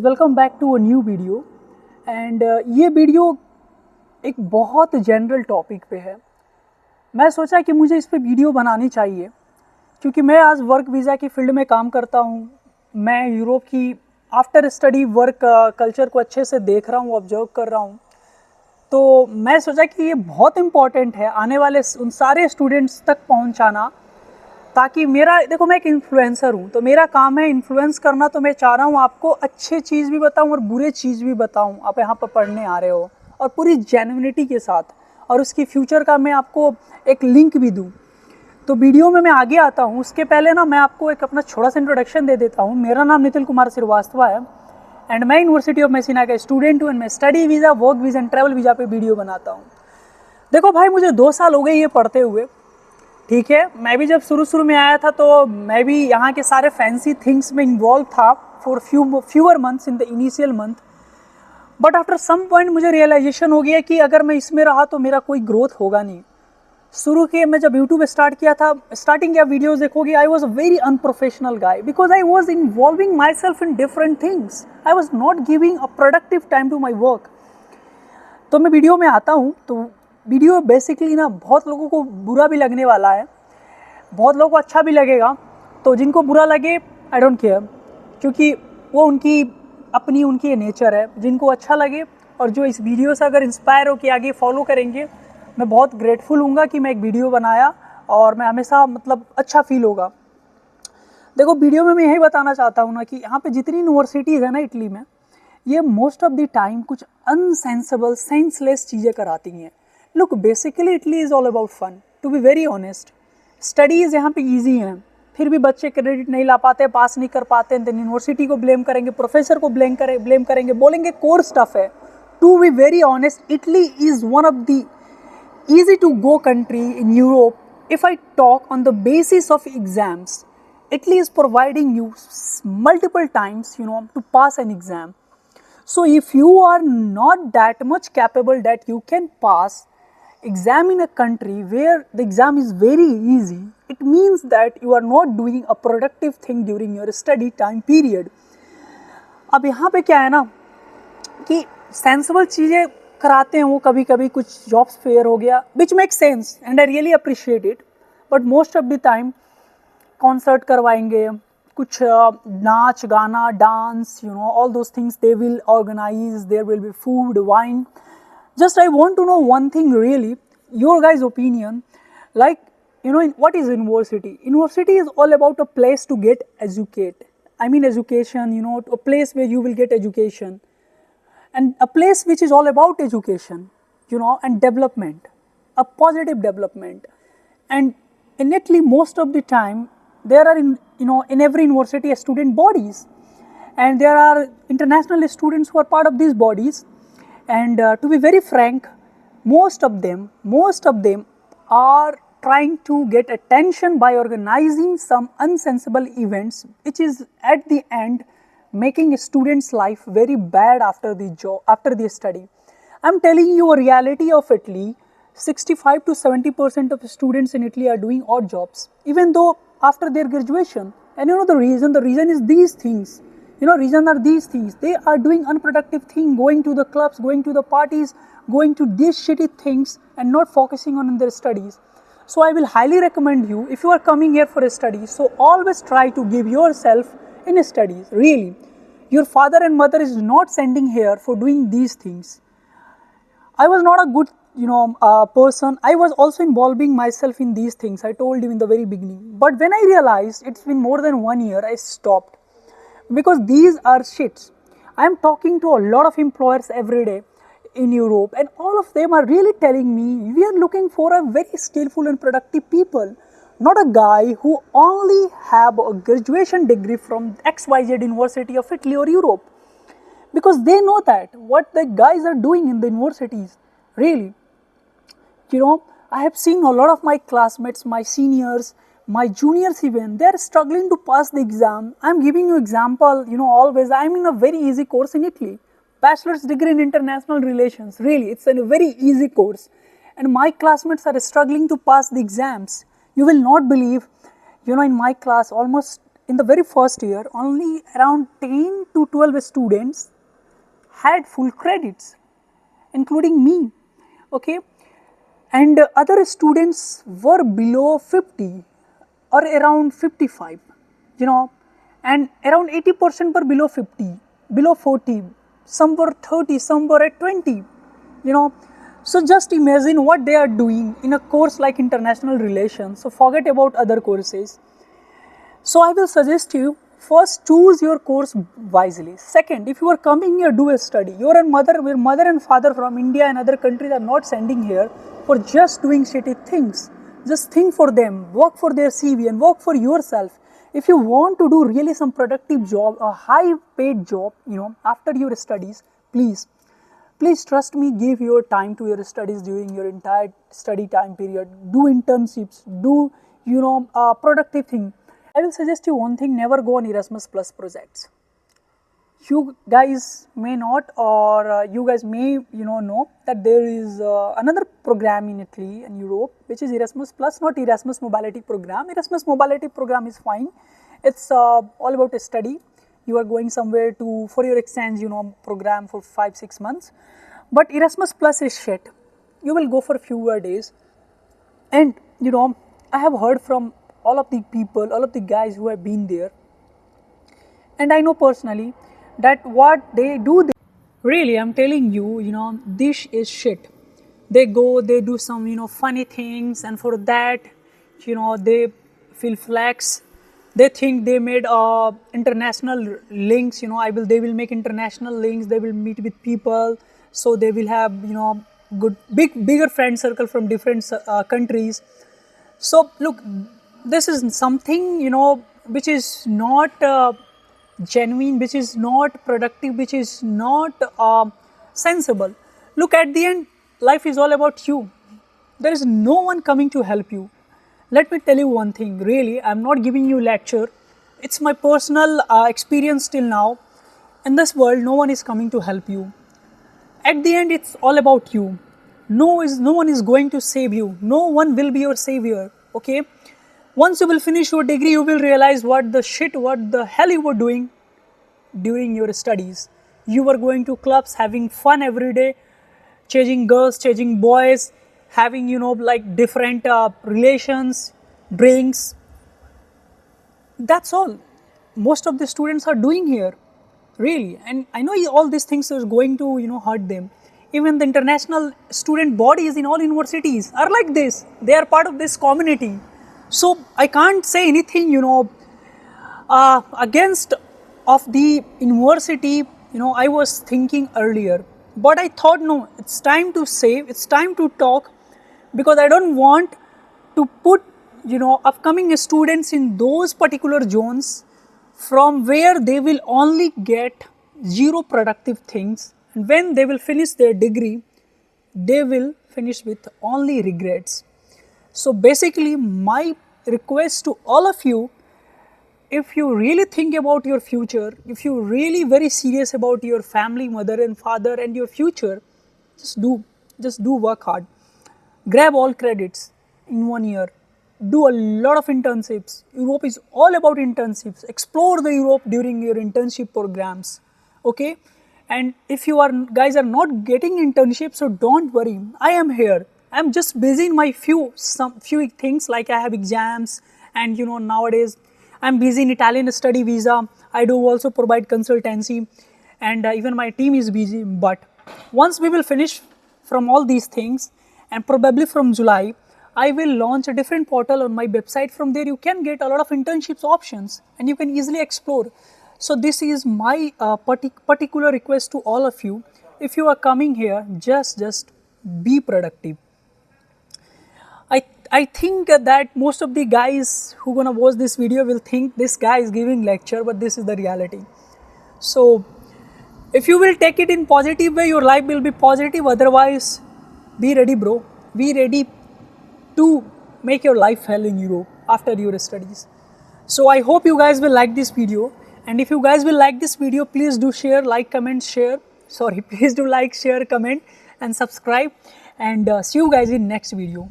Welcome back to a new video and ये video एक बहुत जनरल टॉपिक पे है। मैं सोचा कि मुझे इस पे वीडियो बनानी चाहिए क्योंकि मैं आज वर्क वीज़ा की फ़ील्ड में काम करता हूँ। मैं यूरोप की आफ्टर स्टडी वर्क कल्चर को अच्छे से देख रहा हूँ, ऑब्जर्व कर रहा हूँ। तो मैं सोचा कि ये बहुत इम्पॉर्टेंट है आने वाले उन सारे स्टूडेंट्स तक पहुँचाना, ताकि मैं एक इन्फ्लुएंसर हूँ, तो मेरा काम है इन्फ्लुएंस करना। तो मैं चाह रहा हूँ आपको अच्छे चीज़ भी बताऊँ और बुरे चीज़ भी बताऊँ। आप यहाँ पर पढ़ने आ रहे हो और पूरी जेन्युइनिटी के साथ, और उसकी फ्यूचर का मैं आपको एक लिंक भी दूँ। तो वीडियो में मैं आगे आता हूँ, उसके पहले ना मैं आपको एक अपना छोटा सा इंट्रोडक्शन दे देता हूँ। मेरा नाम नितिन कुमार श्रीवास्तव है एंड मैं यूनिवर्सिटी ऑफ मैसिना का स्टूडेंट हूँ एंड मैं study visa, work visa and travel visa पे वीडियो बनाता हूँ। देखो भाई, मुझे 2 साल हो गए ये पढ़ते हुए, ठीक है। मैं भी जब शुरू में आया था तो मैं भी यहाँ के सारे फैंसी थिंग्स में इन्वॉल्व था for fewer months in the initial month. But after some point मुझे रियलाइजेशन हो गया कि अगर मैं इसमें रहा तो मेरा कोई ग्रोथ होगा नहीं। शुरू के मैं जब यूट्यूब स्टार्ट किया था, स्टार्टिंग या वीडियोस देखोगे, I was a very unprofessional guy because I was involving myself in different things. I was not giving a productive time to my work. तो मैं वीडियो में आता हूँ तो वीडियो बेसिकली ना बहुत लोगों को बुरा भी लगने वाला है, बहुत लोगों को अच्छा भी लगेगा। तो जिनको बुरा लगे आई डोंट केयर, क्योंकि वो उनकी नेचर है। जिनको अच्छा लगे और जो इस वीडियो से अगर इंस्पायर हो कि आगे फॉलो करेंगे, मैं बहुत ग्रेटफुल हूँगा कि मैं एक वीडियो बनाया और मैं हमेशा अच्छा फील होगा। देखो, वीडियो में मैं यही बताना चाहता हूँ ना कि यहाँ पे जितनी यूनिवर्सिटीज़ है ना इटली में, ये मोस्ट ऑफ द टाइम कुछ अनसेंसेबल, सेंसलेस चीज़ें कराती हैं। Look, basically Italy is all about fun, to be very honest. Studies यहाँ पे इजी हैं, फिर भी बच्चे क्रेडिट नहीं ला पाते, पास नहीं कर पाते हैं। देन यूनिवर्सिटी को ब्लेम करेंगे, प्रोफेसर को ब्लेम करेंगे, बोलेंगे कोर्स टफ है। To be very honest, Italy is one of the easy to go country in Europe. If I talk on the basis of exams, Italy is providing you multiple times, to pass an exam. So if you are not that much capable that you can pass exam in a country where the exam is very easy, it means that you are not doing a productive thing during your study time period. अब यहाँ पे क्या है ना कि sensible चीज़ें कराते हैं वो, कभी कभी कुछ जॉब्स फेयर हो गया which make sense and I really appreciate it. But most of the time concert करवाएंगे, कुछ नाच गाना, dance, all those things they will organise, there will be food, wine. Just I want to know one thing really, your guys opinion, like, what is university? University is all about a place to get educate. I mean education, a place where you will get education, and a place which is all about education, and development, a positive development. And in Italy, most of the time, there are in every university a student bodies, and there are international students who are part of these bodies. And to be very frank, most of them are trying to get attention by organizing some unsensible events, which is at the end making a student's life very bad after the study. I'm telling you a reality of Italy. 65 to 70% of students in Italy are doing odd jobs, even though after their graduation. And the reason is these things. Reason are these things. They are doing unproductive thing, going to the clubs, going to the parties, going to these shitty things and not focusing on their studies. So I will highly recommend you, if you are coming here for a study, so always try to give yourself in studies. Really, your father and mother is not sending here for doing these things. I was not a good person. I was also involving myself in these things, I told you in the very beginning. But when I realized it's been more than 1 year, I stopped, because these are shits. I am talking to a lot of employers every day in Europe, and all of them are really telling me, we are looking for a very skillful and productive people, not a guy who only have a graduation degree from XYZ University of Italy or Europe, because they know that what the guys are doing in the universities. Really, I have seen a lot of my classmates, my seniors, my juniors even, they are struggling to pass the exam. I am giving you example, always. I am in a very easy course in Italy, bachelor's degree in international relations. Really, it's a very easy course, and my classmates are struggling to pass the exams. You will not believe, in my class almost in the very first year, only around 10 to 12 students had full credits, including me, okay, and other students were below 50 or around 55, you know, and around 80% were below 50, below 40, some were 30, some were at 20, you know. So just imagine what they are doing in a course like international relations. So forget about other courses. So I will suggest you, first choose your course wisely. Second, if you are coming here, do a study. Your mother and father from India and other countries are not sending here for just doing shitty things. Just think for them, work for their CV and work for yourself. If you want to do really some productive job, a high paid job, you know, after your studies, please trust me, give your time to your studies during your entire study time period. Do internships, do, you know, productive thing. I will suggest you one thing, never go on Erasmus Plus projects. You guys may not, or you guys may, you know that there is another program in Italy and Europe, which is Erasmus Plus, not Erasmus Mobility Program. Erasmus Mobility Program is fine. It's all about a study. You are going somewhere to, for your exchange, you know, program for 5-6 months. But Erasmus Plus is shit. You will go for fewer days. And, you know, I have heard from all of the people, all of the guys who have been there. And I know personally that what they do, really, I'm telling you, you know, this is shit. They go, they do some, you know, funny things, and for that, you know, they feel flex. They think they made international links, you know, they will make international links, they will meet with people, so they will have, you know, bigger friend circle from different countries. So look, this is something, you know, which is not genuine, which is not productive, which is not sensible. Look, at the end, life is all about you. There is no one coming to help you. Let me tell you one thing, really, I'm not giving you lecture. It's my personal experience till now. In this world, no one is coming to help you. At the end, it's all about you. No one is going to save you. No one will be your savior, okay? Once you will finish your degree, you will realize what the hell you were doing during your studies. You were going to clubs, having fun every day, chasing girls, chasing boys, having, you know, like different relations, drinks. That's all most of the students are doing here, really. And I know all these things are going to, you know, hurt them. Even the international student bodies in all universities are like this. They are part of this community. So I can't say anything, you know, against of the university. You know, I was thinking earlier, but I thought, no, it's time to say, it's time to talk, because I don't want to put, you know, upcoming students in those particular zones from where they will only get zero productive things, and when they will finish their degree, they will finish with only regrets. So basically, my request to all of you, if you really think about your future, if you really very serious about your family, mother and father and your future, just do work hard. Grab all credits in 1 year. Do a lot of internships. Europe is all about internships. Explore the Europe during your internship programs. Okay? And if you guys are not getting internships, so don't worry. I am here. I'm just busy in my few things, like I have exams, and you know, nowadays I'm busy in Italian study visa. I do also provide consultancy, and even my team is busy. But once we will finish from all these things, and probably from July, I will launch a different portal on my website. From there, you can get a lot of internships options, and you can easily explore. So this is my particular request to all of you. If you are coming here, just be productive. I think that most of the guys who gonna watch this video will think this guy is giving lecture, but this is the reality. So if you will take it in positive way, your life will be positive. Otherwise, be ready, bro. Be ready to make your life hell in Europe after your studies. So I hope you guys will like this video. And if you guys will like this video, please do share, like, comment, share. Sorry, please do like, share, comment and subscribe. And see you guys in next video.